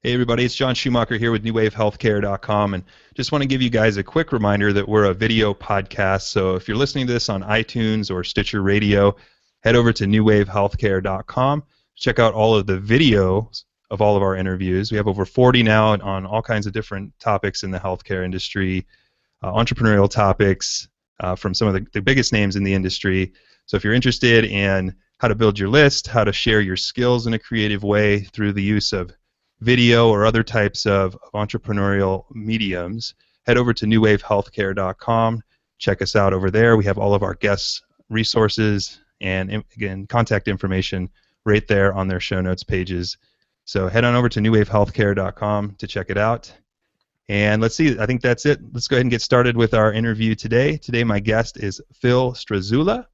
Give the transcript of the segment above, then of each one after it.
Hey everybody, it's John Schumacher here with NewWaveHealthcare.com, and just want to give you guys a quick reminder that we're a video podcast. So if you're listening to this on iTunes or Stitcher Radio, head over to NewWaveHealthcare.com. Check out all of the videos of all of our interviews. We have over 40 now on all kinds of different topics in the healthcare industry, entrepreneurial topics from some of the biggest names in the industry. So if you're interested in how to build your list, how to share your skills in a creative way through the use of video or other types of entrepreneurial mediums, head over to newwavehealthcare.com. Check us out over there. We have all of our guests' resources and, again, contact information right there on their show notes pages. So head on over to newwavehealthcare.com to check it out. And let's see, I think that's it. Let's go ahead and get started with our interview today. Today my guest is Phil Strazzulla,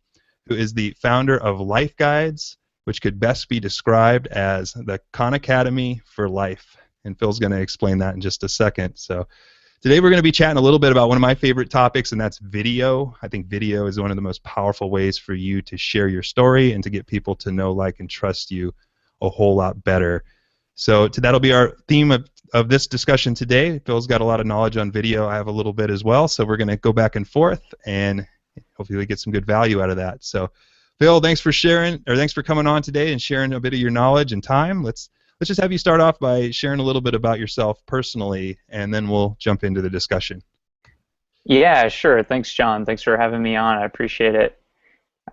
who is the founder of LifeGuides, which could best be described as the Khan Academy for life. And Phil's going to explain that in just a second. So today we're going to be chatting a little bit about one of my favorite topics, and that's video. I think video is one of the most powerful ways for you to share your story and to get people to know, like, and trust you a whole lot better. So that'll be our theme of this discussion today. Phil's got a lot of knowledge on video. I have a little bit as well. So we're going to go back and forth and hopefully get some good value out of that. So Phil, thanks for coming on today and sharing a bit of your knowledge and time. Let's just have you start off by sharing a little bit about yourself personally, and then we'll jump into the discussion. Yeah, sure. Thanks, John. Thanks for having me on. I appreciate it.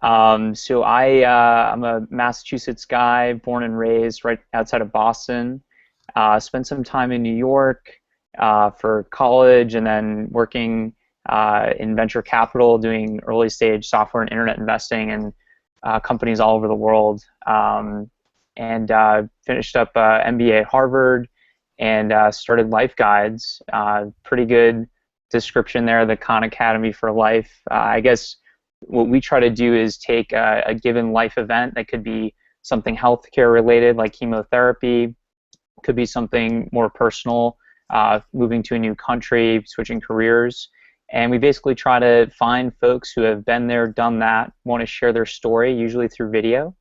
So I'm a Massachusetts guy, born and raised right outside of Boston. Spent some time in New York for college, and then working in venture capital, doing early stage software and internet investing and companies all over the world, and finished up MBA at Harvard and started LifeGuides. Pretty good description there, the Khan Academy for life. I guess what we try to do is take a given life event that could be something healthcare related, like chemotherapy, could be something more personal, moving to a new country, switching careers. And we basically try to find folks who have been there, done that, want to share their story, usually through video.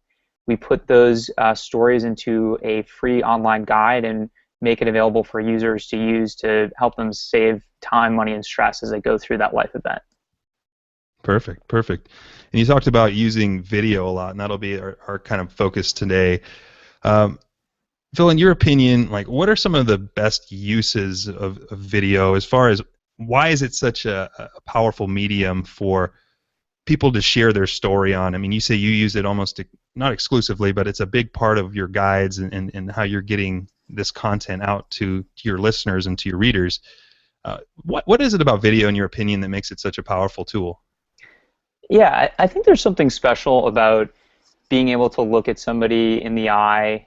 We put those stories into a free online guide and make it available for users to use to help them save time, money, and stress as they go through that life event. Perfect, perfect. And you talked about using video a lot, and that'll be our kind of focus today. Phil, in your opinion, like, what are some of the best uses of video as far as why is it such a powerful medium for people to share their story on? I mean, you say you use it almost not exclusively, but it's a big part of your guides and how you're getting this content out to your listeners and to your readers. What is it about video, in your opinion, that makes it such a powerful tool? Yeah, I think there's something special about being able to look at somebody in the eye,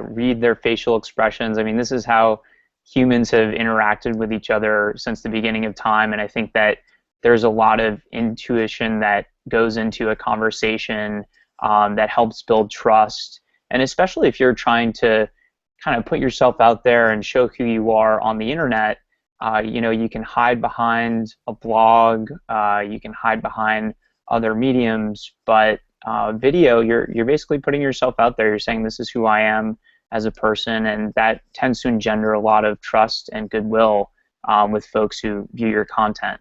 read their facial expressions. I mean, this is how humans have interacted with each other since the beginning of time, and I think that there's a lot of intuition that goes into a conversation that helps build trust. And especially if you're trying to kind of put yourself out there and show who you are on the internet, you can hide behind a blog, you can hide behind other mediums, but video, you're basically putting yourself out there. You're saying, this is who I am as a person, and that tends to engender a lot of trust and goodwill with folks who view your content.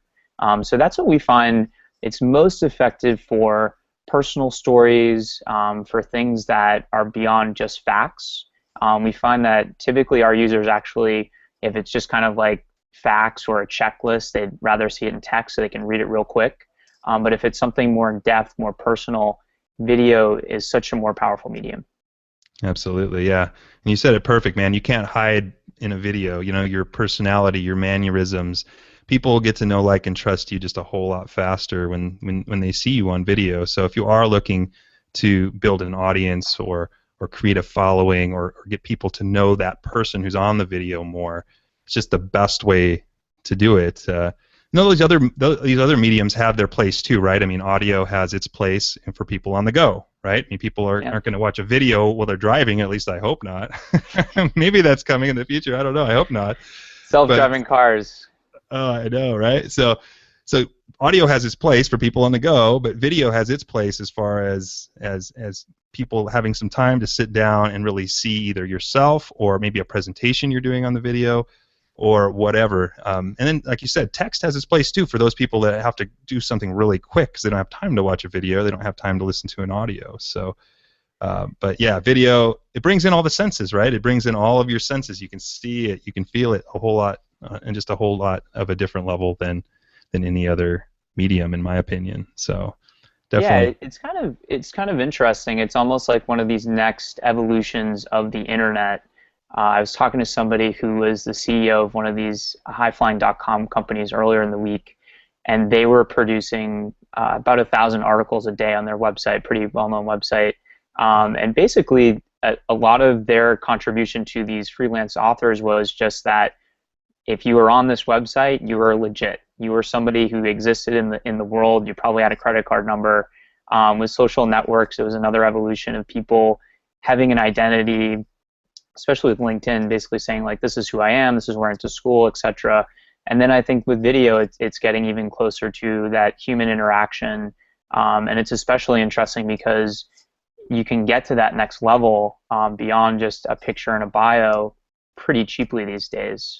So that's what we find it's most effective for personal stories, for things that are beyond just facts. We find that typically our users actually, if it's just kind of like facts or a checklist, they'd rather see it in text so they can read it real quick. But if it's something more in-depth, more personal, video is such a more powerful medium. Absolutely, yeah. And you said it perfect, man. You can't hide in a video. You know, your personality, your mannerisms. People get to know, like, and trust you just a whole lot faster when they see you on video. So if you are looking to build an audience or create a following or get people to know that person who's on the video more, it's just the best way to do it. These other mediums have their place too, right? I mean, audio has its place for people on the go, right? I mean, people aren't going to watch a video while they're driving. At least I hope not. Maybe that's coming in the future. I don't know. I hope not. Self-driving cars. Oh, I know, right? So So audio has its place for people on the go, but video has its place as far as people having some time to sit down and really see either yourself or maybe a presentation you're doing on the video or whatever. And then, like you said, text has its place too for those people that have to do something really quick because they don't have time to watch a video, they don't have time to listen to an audio. So, but yeah, video, it brings in all the senses, right? It brings in all of your senses. You can see it, you can feel it a whole lot, and just a whole lot of a different level than any other medium, in my opinion. So definitely. Yeah, it's kind of interesting. It's almost like one of these next evolutions of the internet. I was talking to somebody who was the CEO of one of these highflying.com companies earlier in the week, and they were producing about 1,000 articles a day on their website, pretty well-known website. And basically, a lot of their contribution to these freelance authors was just that if you were on this website, you were legit. You were somebody who existed in the world. You probably had a credit card number. With social networks, it was another evolution of people having an identity, especially with LinkedIn, basically saying like, this is who I am, this is where I went to school, etc. And then I think with video, it's getting even closer to that human interaction. And it's especially interesting because you can get to that next level beyond just a picture and a bio pretty cheaply these days.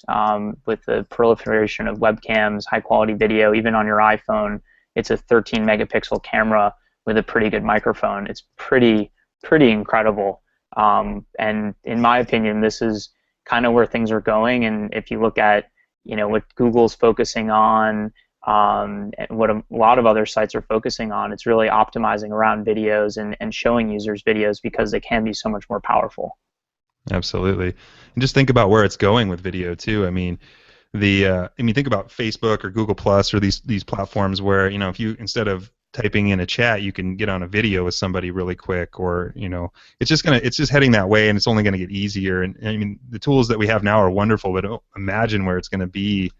With the proliferation of webcams, high quality video, even on your iPhone, it's a 13 megapixel camera with a pretty good microphone. It's pretty incredible. And in my opinion, this is kind of where things are going. And if you look at what Google's focusing on, and what a lot of other sites are focusing on, it's really optimizing around videos and showing users videos because they can be so much more powerful. Absolutely. And just think about where it's going with video too. I mean, think about Facebook or Google Plus or these platforms where, if you, instead of typing in a chat, you can get on a video with somebody really quick, or it's just heading that way, and it's only gonna get easier. And I mean, the tools that we have now are wonderful, but imagine where it's gonna be,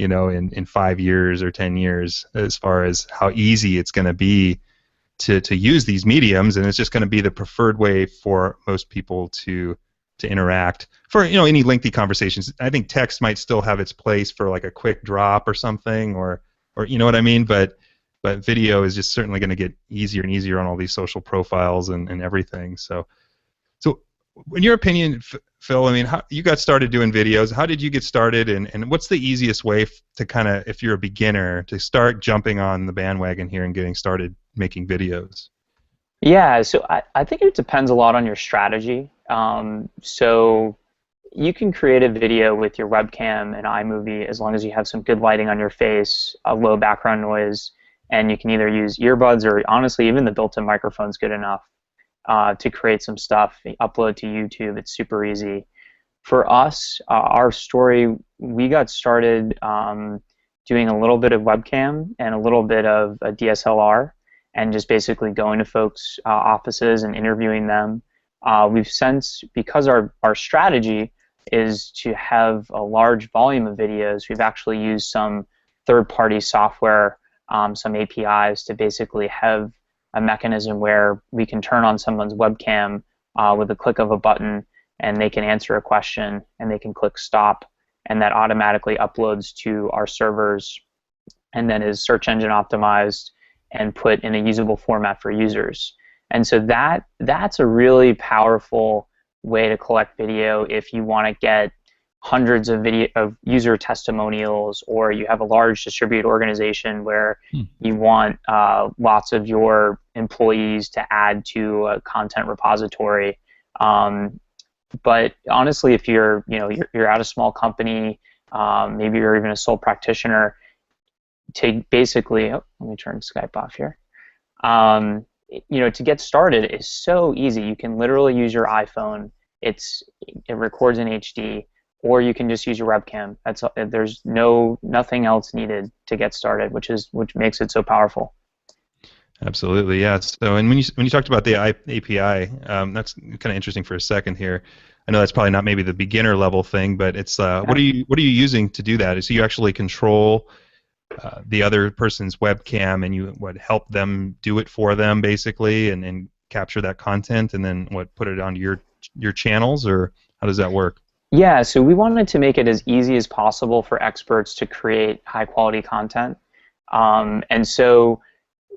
in 5 years or 10 years, as far as how easy it's gonna be to use these mediums, and it's just gonna be the preferred way for most people to interact for any lengthy conversations. I think text might still have its place for like a quick drop or something, or you know what I mean, but video is just certainly going to get easier and easier on all these social profiles and everything. So in your opinion, Phil, I mean, how you got started doing videos? How did you get started, and what's the easiest way to kind of, if you're a beginner, to start jumping on the bandwagon here and getting started making videos? Yeah, so I think it depends a lot on your strategy. So you can create a video with your webcam and iMovie as long as you have some good lighting on your face, a low background noise, and you can either use earbuds or honestly even the built-in microphone's good enough to create some stuff, upload to YouTube. It's super easy. For us, our story, we got started doing a little bit of webcam and a little bit of a DSLR, and just basically going to folks' offices and interviewing them. We've since, because our strategy is to have a large volume of videos, we've actually used some third-party software, some APIs, to basically have a mechanism where we can turn on someone's webcam with a click of a button, and they can answer a question, and they can click stop, and that automatically uploads to our servers, and then is search engine optimized and put in a usable format for users. And so that's a really powerful way to collect video if you want to get hundreds of user testimonials, or you have a large distributed organization where you want lots of your employees to add to a content repository. But honestly, if you're at a small company, maybe you're even a sole practitioner, to basically, let me turn Skype off here. To get started is so easy. You can literally use your iPhone. It records in HD, or you can just use your webcam. There's nothing else needed to get started, which makes it so powerful. Absolutely, yeah. So, and when you talked about the API, that's kind of interesting for a second here. I know that's probably not maybe the beginner level thing, but it's what are you using to do that? So you actually control the other person's webcam, and you help them do it for them basically, and capture that content, and then put it onto your channels, or how does that work? Yeah, so we wanted to make it as easy as possible for experts to create high quality content. And so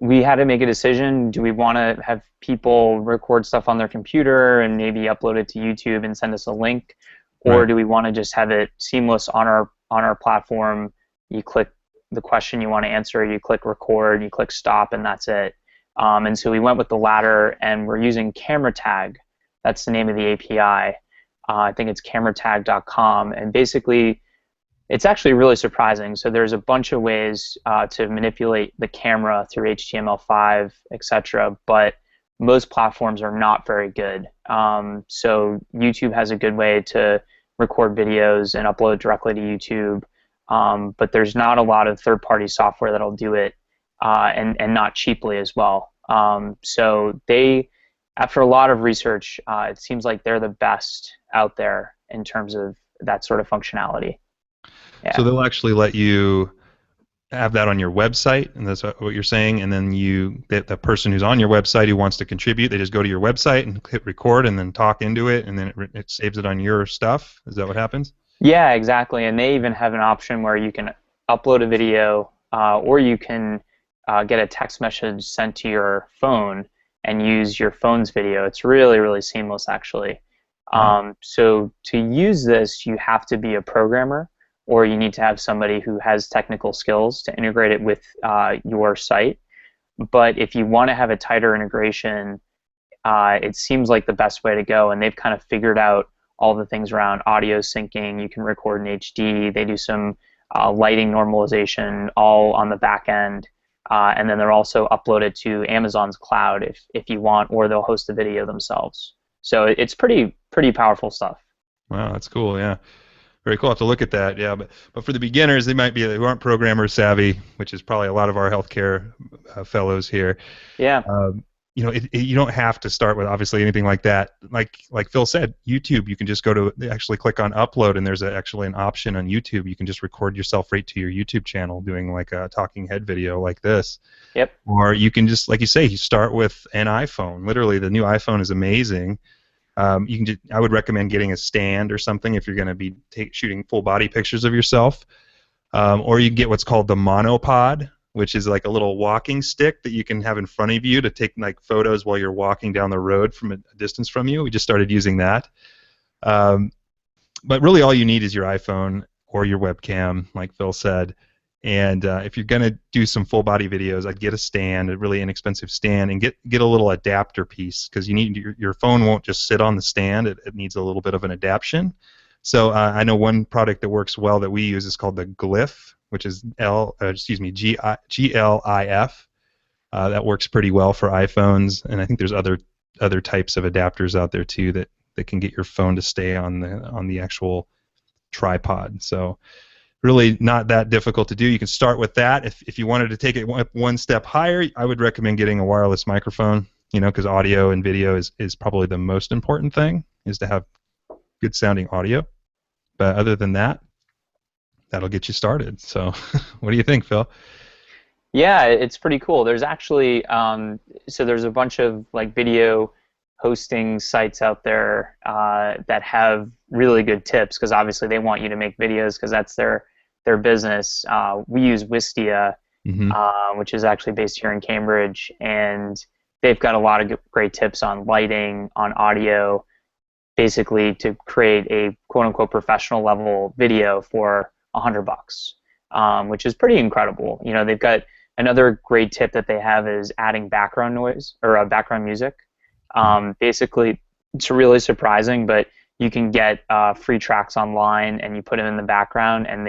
we had to make a decision. Do we want to have people record stuff on their computer and maybe upload it to YouTube and send us a link? Or Right. do we want to just have it seamless on our platform? You click the question you want to answer, you click record, you click stop, and that's it. And so we went with the latter, and we're using camera tag. That's the name of the API. I think it's cameratag.com, and basically it's actually really surprising. So there's a bunch of ways to manipulate the camera through HTML5, etc. But most platforms are not very good. So YouTube has a good way to record videos and upload directly to YouTube. But there's not a lot of third-party software that'll do it, and not cheaply as well. So they, after a lot of research, it seems like they're the best out there in terms of that sort of functionality. So Yeah. they'll actually let you have that on your website, and that's what you're saying, and then the person who's on your website who wants to contribute, they just go to your website and hit record and then talk into it, and then it saves it on your stuff. Is that what happens? Yeah, exactly. And they even have an option where you can upload a video, or you can get a text message sent to your phone and use your phone's video. It's really, really seamless, actually. Wow. So to use this, you have to be a programmer, or you need to have somebody who has technical skills to integrate it with your site. But if you want to have a tighter integration, it seems like the best way to go. And they've kind of figured out all the things around audio syncing. You can record in HD. They do some lighting normalization all on the back end. And then they're also uploaded to Amazon's cloud if you want, or they'll host the video themselves. So it's pretty powerful stuff. Wow, that's cool. Yeah. Very cool. I'll have to look at that. Yeah, but for the beginners, they might be who aren't programmer savvy, which is probably a lot of our healthcare fellows here. Yeah. You don't have to start with obviously anything like that. Like Phil said, YouTube, you can just go to actually click on upload, and there's actually an option on YouTube. You can just record yourself right to your YouTube channel doing like a talking head video like this. Yep. Or you can just, like you say, you start with an iPhone. Literally, the new iPhone is amazing. I would recommend getting a stand or something if you're going to be shooting full body pictures of yourself. Or you can get what's called the monopod, which is like a little walking stick that you can have in front of you to take like photos while you're walking down the road from a distance from you. We just started using that. But really all you need is your iPhone or your webcam, like Phil said. And if you're going to do some full body videos, I'd get a stand, a really inexpensive stand, and get a little adapter piece, because you need your phone won't just sit on the stand. It needs a little bit of an adaptation. So I know one product that works well that we use is called the Glyph, which is GLIF. That works pretty well for iPhones, and I think there's other types of adapters out there too that can get your phone to stay on the actual tripod. So really not that difficult to do. You can start with that. If you wanted to take it one step higher, I would recommend getting a wireless microphone, because audio and video is probably the most important thing, is to have good sounding audio. But other than that, that'll get you started. So what do you think, Phil? Yeah, it's pretty cool. There's actually so there's a bunch of like video hosting sites out there that have really good tips, because obviously they want you to make videos because that's their business. We use Wistia, Mm-hmm. which is actually based here in Cambridge, and they've got a lot of great tips on lighting, on audio, basically to create a quote-unquote professional level video for $100, which is pretty incredible. They've got another great tip that they have is adding background noise or background music. Basically, it's really surprising, but you can get free tracks online and you put them in the background and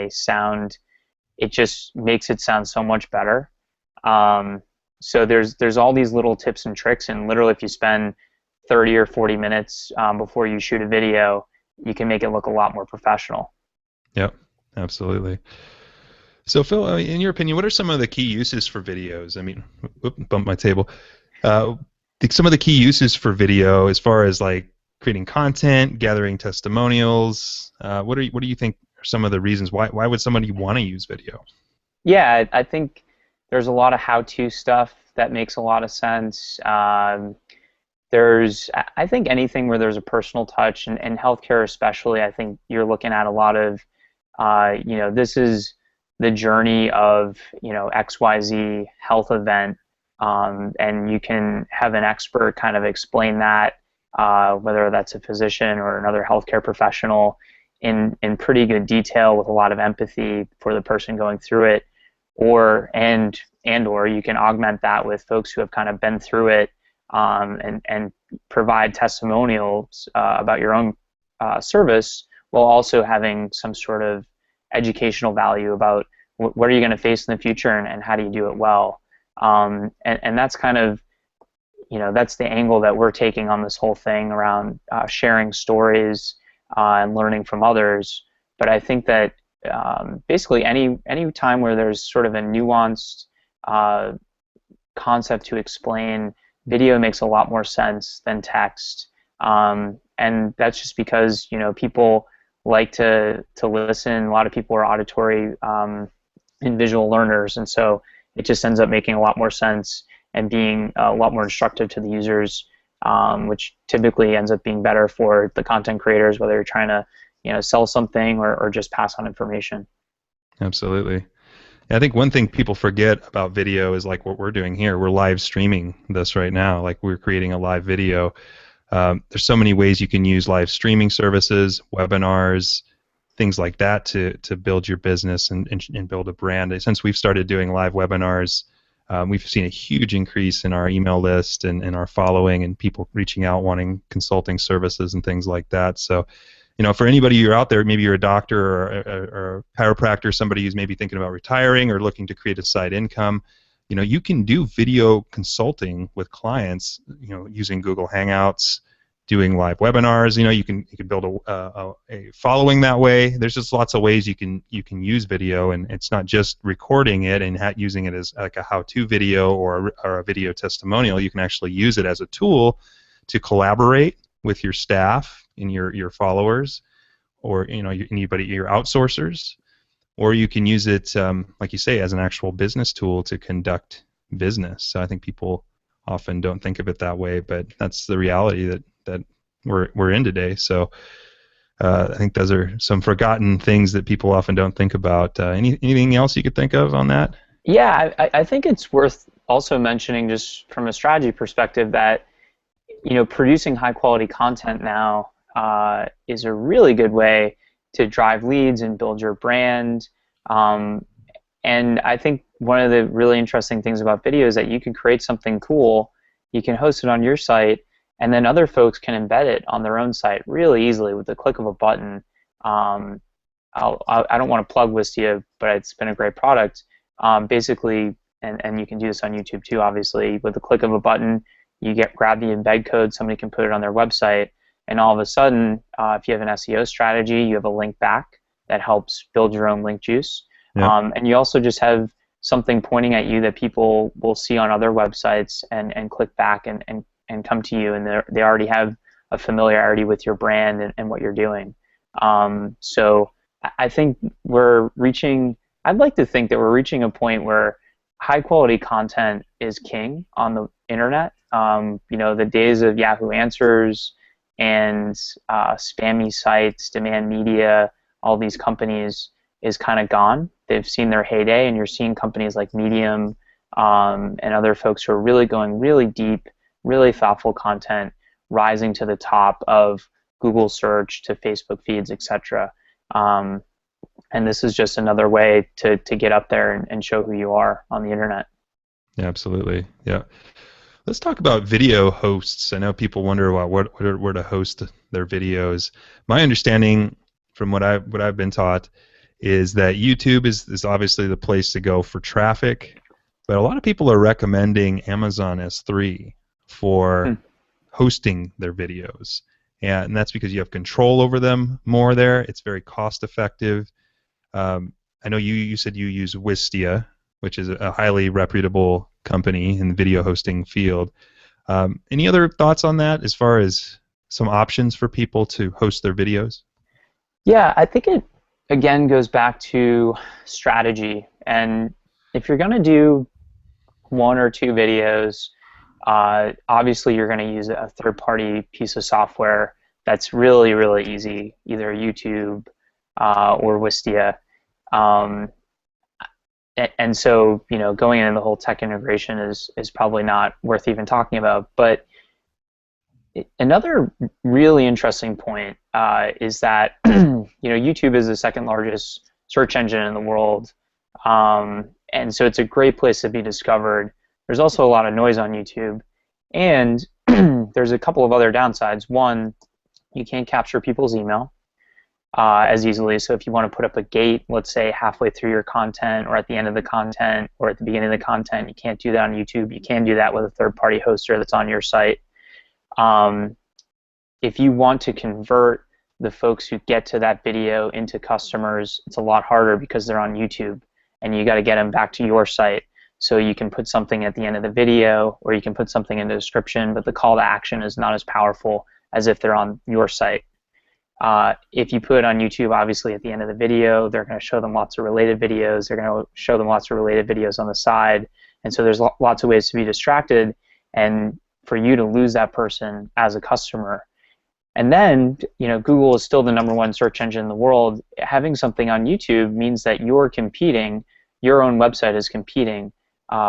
it just makes it sound so much better. So there's all these little tips and tricks, and literally if you spend 30 or 40 minutes before you shoot a video, you can make it look a lot more professional. Yep, absolutely. So Phil, in your opinion, what are some of the key uses for videos? I mean, bumped my table. Some of the key uses for video, as far as like creating content, gathering testimonials. What do you think are some of the reasons why would somebody want to use video? Yeah, I think there's a lot of how-to stuff that makes a lot of sense. I think anything where there's a personal touch, and healthcare especially, I think you're looking at a lot of, this is the journey of, XYZ health event, and you can have an expert kind of explain that, whether that's a physician or another healthcare professional, in pretty good detail with a lot of empathy for the person going through it, or you can augment that with folks who have kind of been through it, and provide testimonials about your own service, while also having some sort of educational value about what are you going to face in the future, and how do you do it well. And that's kind of, that's the angle that we're taking on this whole thing around sharing stories and learning from others. But I think that basically any time where there's sort of a nuanced concept to explain, video makes a lot more sense than text. And that's just because, people like to listen. A lot of people are auditory and visual learners, and so it just ends up making a lot more sense and being a lot more instructive to the users, which typically ends up being better for the content creators, whether you're trying to sell something or just pass on information. Absolutely. I think one thing people forget about video is like what we're doing here. We're live streaming this right now. Like we're creating a live video. There's so many ways you can use live streaming services, webinars, things like that to build your business and build a brand. Since we've started doing live webinars, we've seen a huge increase in our email list and our following, and people reaching out wanting consulting services and things like that. So, for anybody you're out there, maybe you're a doctor or a chiropractor, somebody who's maybe thinking about retiring or looking to create a side income, you can do video consulting with clients, using Google Hangouts, doing live webinars. You can build a following that way. There's just lots of ways you can use video, and it's not just recording it and using it as like a how-to video or a video testimonial. You can actually use it as a tool to collaborate with your staff and your followers, or your outsourcers, or you can use it, like you say, as an actual business tool to conduct business. So I think people often don't think of it that way, but that's the reality that we're in today. So I think those are some forgotten things that people often don't think about. Anything else you could think of on that? Yeah, I think it's worth also mentioning, just from a strategy perspective, that producing high quality content now is a really good way to drive leads and build your brand. And I think one of the really interesting things about video is that you can create something cool, you can host it on your site, and then other folks can embed it on their own site really easily with the click of a button. I don't want to plug Wistia, but it's been a great product. Basically, and you can do this on YouTube too, obviously, with the click of a button, you grab the embed code, somebody can put it on their website, and all of a sudden, if you have an SEO strategy, you have a link back that helps build your own link juice. Yep. And you also just have something pointing at you that people will see on other websites and click back and come to you, and they already have a familiarity with your brand and what you're doing. So I think I'd like to think that we're reaching a point where high quality content is king on the internet. The days of Yahoo Answers and spammy sites, demand media, all these companies is kind of gone. They've seen their heyday, and you're seeing companies like Medium and other folks who are really going really deep, really thoughtful content rising to the top of Google search to Facebook feeds, etc. And this is just another way to get up there and show who you are on the internet. Yeah, absolutely. Yeah. Let's talk about video hosts. I know people wonder about where to host their videos. My understanding, from what I've been taught, is that YouTube is obviously the place to go for traffic, but a lot of people are recommending Amazon S3 for hosting their videos, and that's because you have control over them more there. It's very cost effective. I know you said you use Wistia, which is a highly reputable company in the video hosting field. Any other thoughts on that as far as some options for people to host their videos? Yeah, I think it, again, goes back to strategy. And if you're going to do one or two videos, obviously you're going to use a third-party piece of software that's really, really easy, either YouTube or Wistia. and so, going into the whole tech integration is probably not worth even talking about. But another really interesting point is that YouTube is the second largest search engine in the world, and so it's a great place to be discovered. There's also a lot of noise on YouTube, and there's a couple of other downsides. One, you can't capture people's email as easily. So if you want to put up a gate, let's say halfway through your content or at the end of the content or at the beginning of the content, you can't do that on YouTube. You can do that with a third-party hoster that's on your site. If you want to convert the folks who get to that video into customers, it's a lot harder because they're on YouTube, and you got to get them back to your site. So you can put something at the end of the video, or you can put something in the description, but the call to action is not as powerful as if they're on your site. If you put it on YouTube, obviously at the end of the video, they're going to show them lots of related videos. They're going to show them lots of related videos on the side. And so there's lots of ways to be distracted and for you to lose that person as a customer. And then, Google is still the #1 search engine in the world. Having something on YouTube means that you're competing, your own website is competing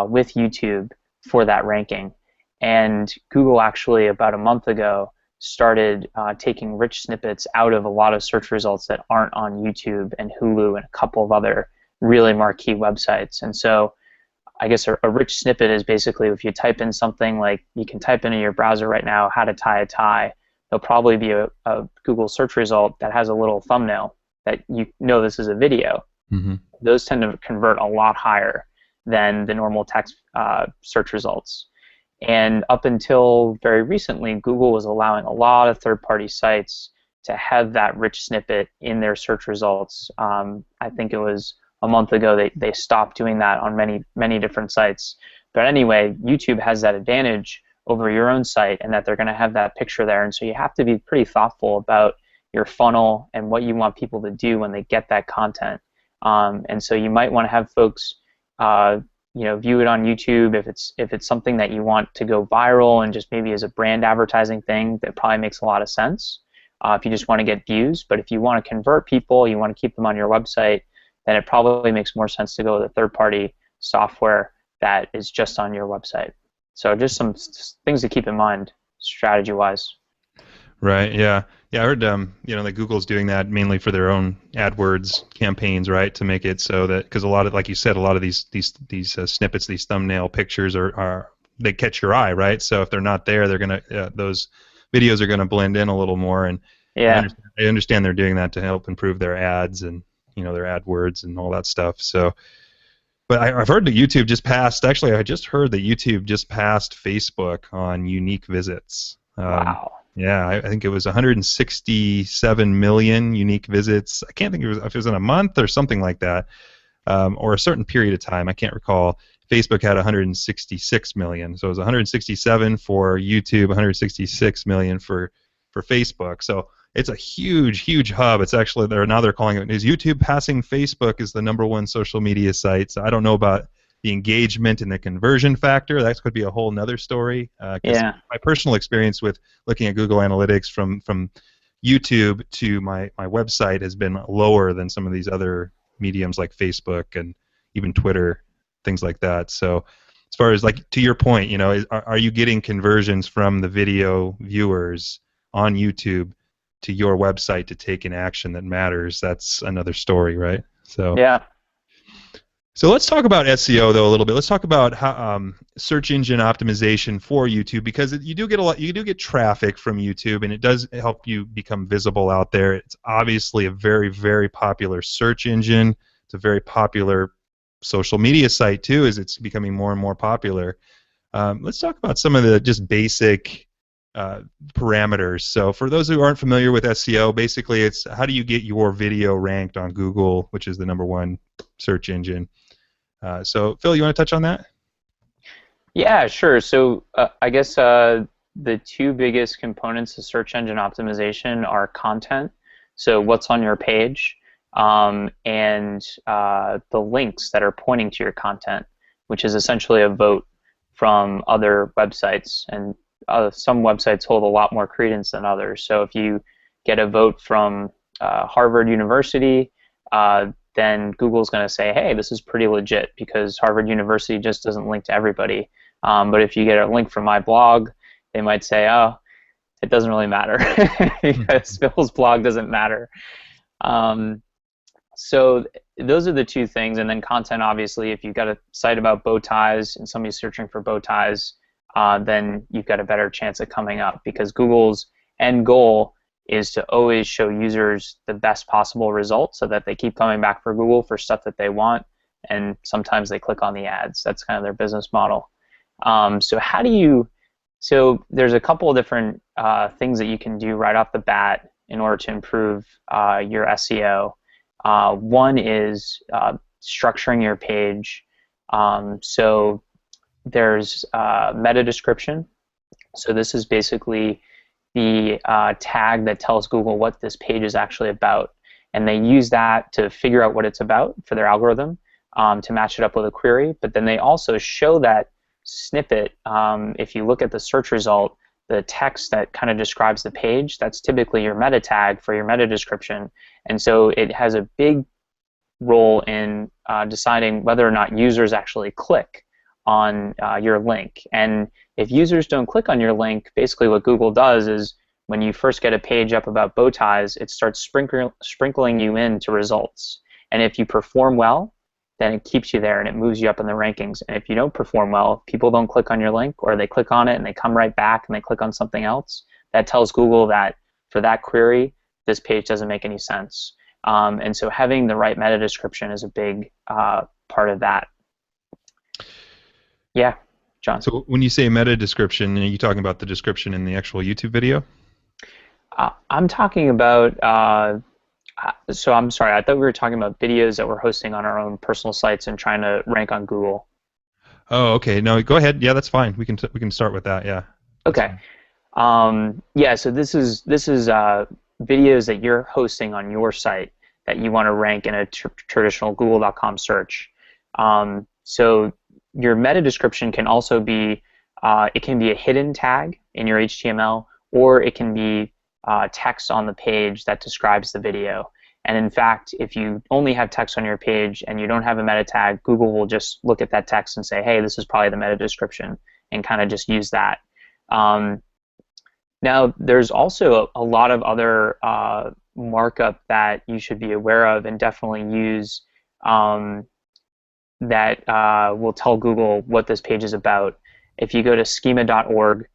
with YouTube for that ranking. And Google actually, about a month ago, started taking rich snippets out of a lot of search results that aren't on YouTube and Hulu and a couple of other really marquee websites. And so I guess a rich snippet is basically if you type in something like, you can type in your browser right now, how to tie a tie, there'll probably be a Google search result that has a little thumbnail that this is a video. Mm-hmm. Those tend to convert a lot higher than the normal text search results. And up until very recently, Google was allowing a lot of third-party sites to have that rich snippet in their search results. I think it was a month ago they stopped doing that on many different sites. But anyway, YouTube has that advantage over your own site, and that they're going to have that picture there. And so you have to be pretty thoughtful about your funnel and what you want people to do when they get that content. And so you might want to have folks view it on YouTube if it's something that you want to go viral and just maybe as a brand advertising thing. That probably makes a lot of sense if you just want to get views. But if you want to convert people, you want to keep them on your website, then it probably makes more sense to go with a third-party software that is just on your website. So just some things to keep in mind strategy-wise. Right. Yeah. Yeah. I heard that Google's doing that mainly for their own AdWords campaigns, right? To make it so that, because a lot of, like you said, a lot of these snippets, these thumbnail pictures are they catch your eye, right? So if they're not there, they're gonna those videos are gonna blend in a little more. And yeah, I understand they're doing that to help improve their ads and their AdWords and all that stuff. So. But I've heard that YouTube just passed. Actually, I just heard that YouTube just passed Facebook on unique visits. Wow. Yeah, I think it was 167 million unique visits. I can't think if it was in a month or something like that, or a certain period of time. I can't recall. Facebook had 166 million, so it was 167 for YouTube, 166 million for Facebook. So it's a huge hub. It's actually they're calling it, is YouTube passing Facebook as the #1 social media site. So I don't know about the engagement and the conversion factor. That could be a whole nother story. Yeah. My personal experience with looking at Google Analytics from YouTube to my website has been lower than some of these other mediums like Facebook and even Twitter, things like that. So as far as, like, to your point, are you getting conversions from the video viewers on YouTube to your website to take an action that matters? That's another story, right? So yeah. So let's talk about SEO though a little bit. Let's talk about how, search engine optimization for YouTube, because you do get traffic from YouTube, and it does help you become visible out there. It's obviously a very popular search engine. It's a very popular social media site too, as it's becoming more and more popular. Let's talk about some of the just basic parameters. So for those who aren't familiar with SEO, basically it's how do you get your video ranked on Google, which is the #1 search engine. So Phil, you want to touch on that? Yeah, sure. So I guess the two biggest components of search engine optimization are content, so what's on your page, and the links that are pointing to your content, which is essentially a vote from other websites. And some websites hold a lot more credence than others. So if you get a vote from Harvard University, then Google's going to say, hey, this is pretty legit, because Harvard University just doesn't link to everybody. But if you get a link from my blog, they might say, oh, it doesn't really matter because Phil's blog doesn't matter. So those are the two things. And then content, obviously, if you've got a site about bow ties and somebody's searching for bow ties, then you've got a better chance of coming up, because Google's end goal is to always show users the best possible result so that they keep coming back for Google for stuff that they want, and sometimes they click on the ads. That's kind of their business model. So there's a couple of different things that you can do right off the bat in order to improve your SEO. One is structuring your page. So there's meta description. So this is basically the tag that tells Google what this page is actually about. And they use that to figure out what it's about for their algorithm to match it up with a query. But then they also show that snippet. If you look at the search result, the text that kind of describes the page, that's typically your meta tag for your meta description. And so it has a big role in deciding whether or not users actually click on your link. And if users don't click on your link, basically what Google does is when you first get a page up about bow ties, it starts sprinkling you into results. And if you perform well, then it keeps you there and it moves you up in the rankings. And if you don't perform well, people don't click on your link, or they click on it and they come right back and they click on something else, that tells Google that for that query, this page doesn't make any sense. And so having the right meta description is a big part of that. Yeah, John. So when you say meta description, are you talking about the description in the actual YouTube video? I'm talking about, so I'm sorry, I thought we were talking about videos that we're hosting on our own personal sites and trying to rank on Google. Oh, okay. No, go ahead. Yeah, that's fine. We can start with that. Yeah. Okay. Yeah. So this is videos that you're hosting on your site that you want to rank in a traditional Google.com search. So your meta description can also be it can be a hidden tag in your HTML, or it can be text on the page that describes the video. And in fact, if you only have text on your page and you don't have a meta tag, Google will just look at that text and say, hey, this is probably the meta description, and kind of just use that. Now, there's also a lot of other markup that you should be aware of and definitely use that will tell Google what this page is about. If you go to schema.org,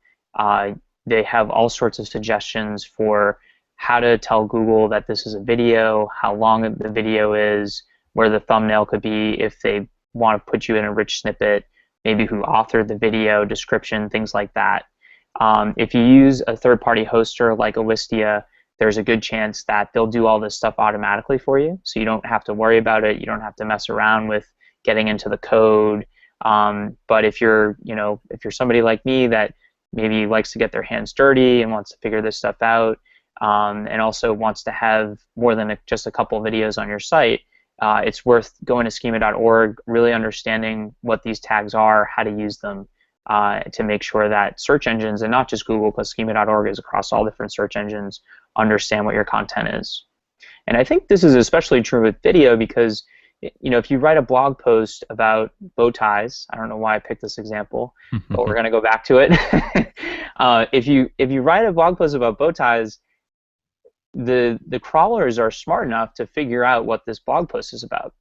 they have all sorts of suggestions for how to tell Google that this is a video, how long the video is, where the thumbnail could be if they want to put you in a rich snippet, maybe who authored the video, description, things like that. If you use a third-party hoster like Awistia, there's a good chance that they'll do all this stuff automatically for you, so you don't have to worry about it. You don't have to mess around with getting into the code. But if you're somebody like me that maybe likes to get their hands dirty and wants to figure this stuff out, and also wants to have more than just a couple videos on your site, it's worth going to schema.org, really understanding what these tags are, how to use them, to make sure that search engines, and not just Google, because schema.org is across all different search engines, understand what your content is. And I think this is especially true with video because, if you write a blog post about bow ties, I don't know why I picked this example, but we're going to go back to it. If you write a blog post about bow ties, the crawlers are smart enough to figure out what this blog post is about.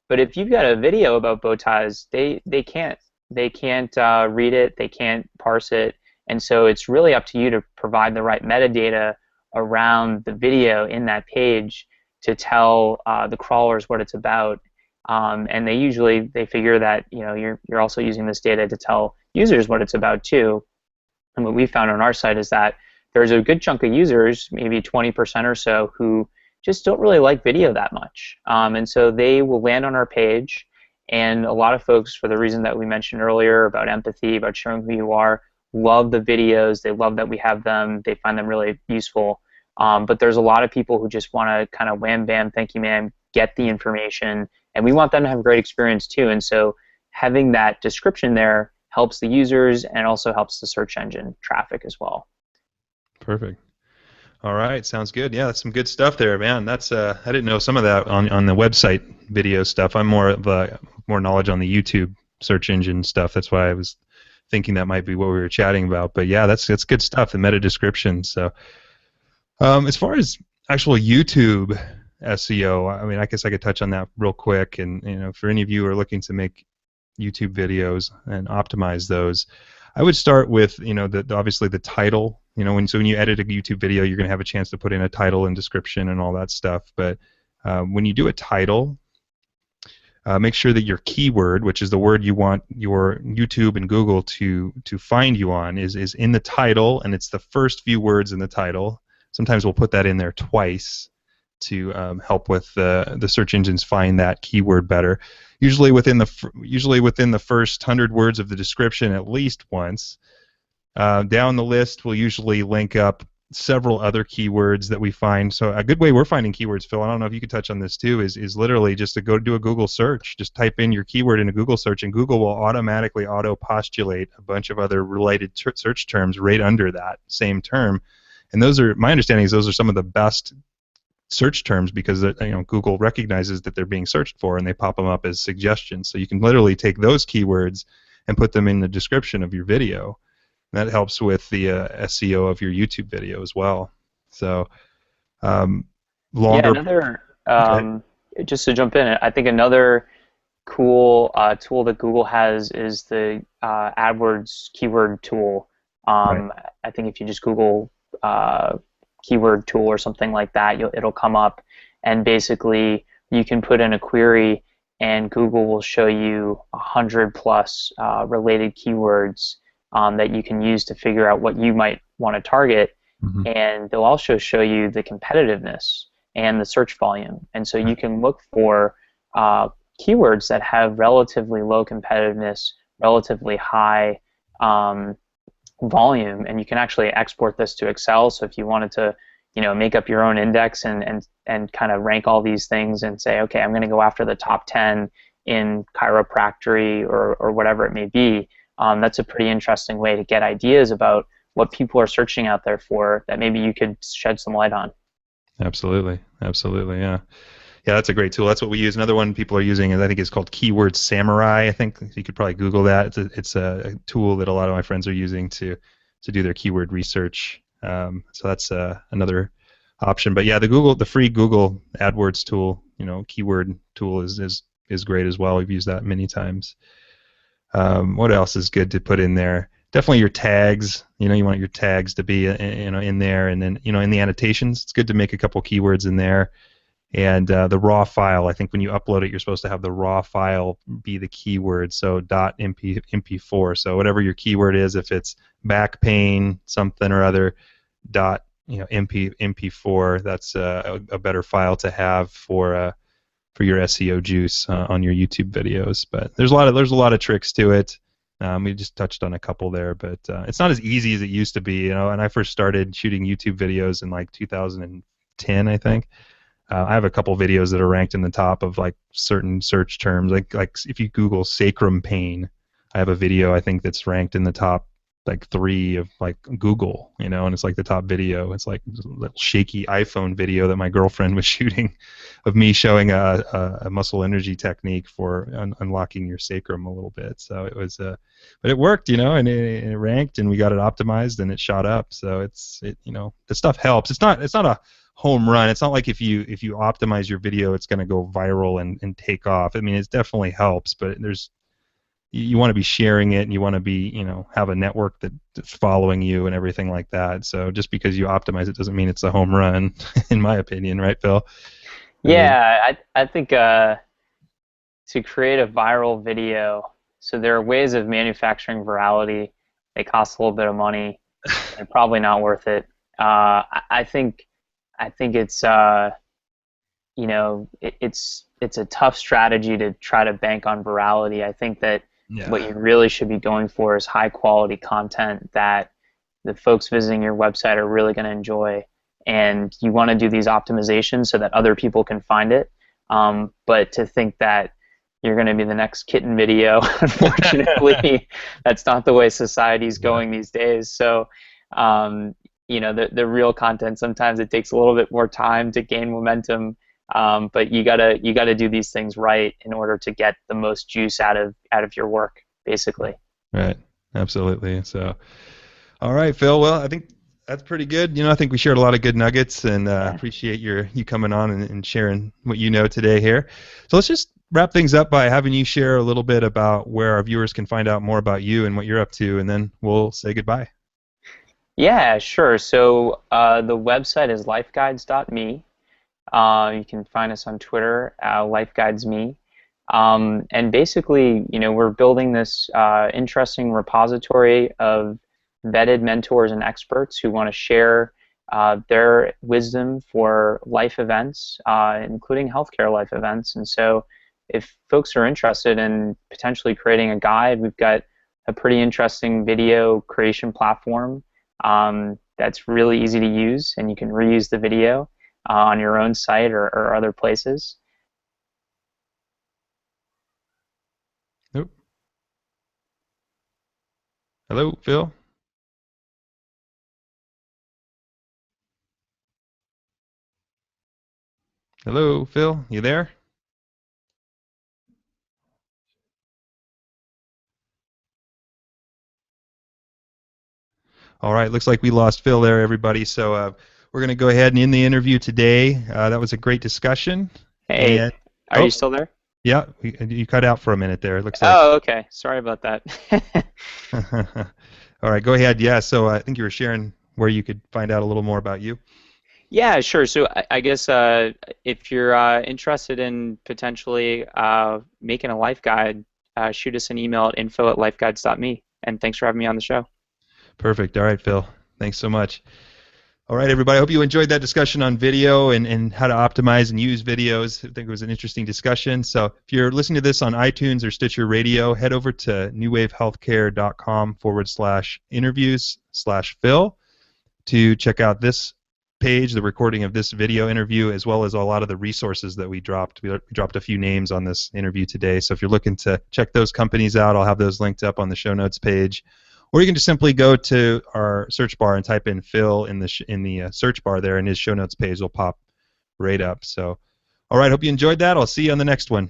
But if you've got a video about bow ties, they can't read it, they can't parse it, and so it's really up to you to provide the right metadata around the video in that page to tell the crawlers what it's about. And they figure that you're also using this data to tell users what it's about too. And what we found on our site is that there's a good chunk of users, maybe 20% or so, who just don't really like video that much. And so they will land on our page, and a lot of folks, for the reason that we mentioned earlier about empathy, about showing who you are, love the videos. They love that we have them. They find them really useful. But there's a lot of people who just want to kind of wham, bam, thank you, ma'am, get the information, and we want them to have a great experience too. And so having that description there helps the users and also helps the search engine traffic as well. Perfect. All right, sounds good. Yeah, that's some good stuff there, man. That's I didn't know some of that on the website video stuff. I'm more of more knowledge on the YouTube search engine stuff. That's why I was thinking that might be what we were chatting about. But yeah, that's good stuff. The meta description. So as far as actual YouTube SEO, I mean, I guess I could touch on that real quick. And for any of you who are looking to make YouTube videos and optimize those, I would start with obviously the title. When you edit a YouTube video, you're going to have a chance to put in a title and description and all that stuff. But when you do a title, make sure that your keyword, which is the word you want your YouTube and Google to find you on, is in the title, and it's the first few words in the title. Sometimes we'll put that in there twice to help with the search engines find that keyword better. Usually within the first 100 words of the description at least once. Down the list, we'll usually link up several other keywords that we find. So a good way we're finding keywords, Phil, I don't know if you could touch on this too, is literally just to go do a Google search. Just type in your keyword in a Google search, and Google will automatically auto-postulate a bunch of other related search terms right under that same term. And my understanding is those are some of the best search terms because Google recognizes that they're being searched for, and they pop them up as suggestions. So you can literally take those keywords and put them in the description of your video. And that helps with the SEO of your YouTube video as well. So longer. Yeah, another just to jump in, I think another cool tool that Google has is the AdWords keyword tool. Right. I think if you just Google keyword tool or something like that, it'll come up, and basically you can put in a query and Google will show you 100+ related keywords that you can use to figure out what you might want to target. Mm-hmm. And they'll also show you the competitiveness and the search volume, and so you can look for keywords that have relatively low competitiveness, relatively high volume, and you can actually export this to Excel. So if you wanted to, make up your own index and kind of rank all these things and say, okay, I'm going to go after the top 10 in chiropractic or whatever it may be, that's a pretty interesting way to get ideas about what people are searching out there for that maybe you could shed some light on. Absolutely, yeah. Yeah, that's a great tool. That's what we use. Another one people are using, I think, is called Keyword Samurai. I think you could probably Google that. It's a tool that a lot of my friends are using to do their keyword research. So that's another option. But yeah, the free Google AdWords tool, keyword tool is great as well. We've used that many times. What else is good to put in there? Definitely your tags. You want your tags to be in there, and then in the annotations, it's good to make a couple keywords in there. And the raw file, I think when you upload it, you're supposed to have the raw file be the keyword, so .mp4. So whatever your keyword is, if it's back pain, something or other, .mp4, that's a better file to have for your SEO juice on your YouTube videos. But there's a lot of tricks to it. We just touched on a couple there, but it's not as easy as it used to be. And I first started shooting YouTube videos in like 2010, I think. I have a couple videos that are ranked in the top of like certain search terms. Like if you Google sacrum pain, I have a video I think that's ranked in the top like 3 of like Google, and it's like the top video. It's like a little shaky iPhone video that my girlfriend was shooting of me showing a muscle energy technique for unlocking your sacrum a little bit. So it was, but it worked, and it ranked, and we got it optimized, and it shot up. So the stuff helps. It's not a home run. It's not like if you optimize your video, it's going to go viral and take off. I mean, it definitely helps, but you want to be sharing it, and you want to be, have a network that's following you and everything like that. So just because you optimize it doesn't mean it's a home run, in my opinion, right, Phil? Yeah, I think to create a viral video, so there are ways of manufacturing virality. They cost a little bit of money. They're probably not worth it. I think it's it's a tough strategy to try to bank on virality. I think that what you really should be going for is high quality content that the folks visiting your website are really going to enjoy, and you want to do these optimizations so that other people can find it. But to think that you're going to be the next kitten video, unfortunately, that's not the way society's going these days. So the real content. Sometimes it takes a little bit more time to gain momentum, but you gotta do these things right in order to get the most juice out of your work, basically. Right. Absolutely. So, all right, Phil. Well, I think that's pretty good. I think we shared a lot of good nuggets, and Yeah. appreciate you coming on and sharing what you know today here. So let's just wrap things up by having you share a little bit about where our viewers can find out more about you and what you're up to, and then we'll say goodbye. Yeah, sure. So the website is lifeguides.me. You can find us on Twitter, LifeGuidesMe. And basically, we're building this interesting repository of vetted mentors and experts who want to share their wisdom for life events, including healthcare life events. And so, if folks are interested in potentially creating a guide, we've got a pretty interesting video creation platform that's really easy to use, and you can reuse the video on your own site or other places. Nope. Hello, Phil. Hello, Phil. You there? All right. Looks like we lost Phil there, everybody. So we're going to go ahead and end the interview today. That was a great discussion. Hey, And are you oh, still there? yeah, you cut out for a minute there. It looks like. Oh, okay. Sorry about that. All right, go ahead. Yeah, so I think you were sharing where you could find out a little more about you. Yeah, sure. So I guess if you're interested in potentially making a life guide, shoot us an email at info@lifeguides.me. And thanks for having me on the show. Perfect. All right, Phil. Thanks so much. All right, everybody. I hope you enjoyed that discussion on video and how to optimize and use videos. I think it was an interesting discussion. So if you're listening to this on iTunes or Stitcher Radio, head over to newwavehealthcare.com/interviews/Phil to check out this page, the recording of this video interview, as well as a lot of the resources that we dropped. We dropped a few names on this interview today. So if you're looking to check those companies out, I'll have those linked up on the show notes page. Or you can just simply go to our search bar and type in Phil in the search bar there, and his show notes page will pop right up. So, all right, hope you enjoyed that. I'll see you on the next one.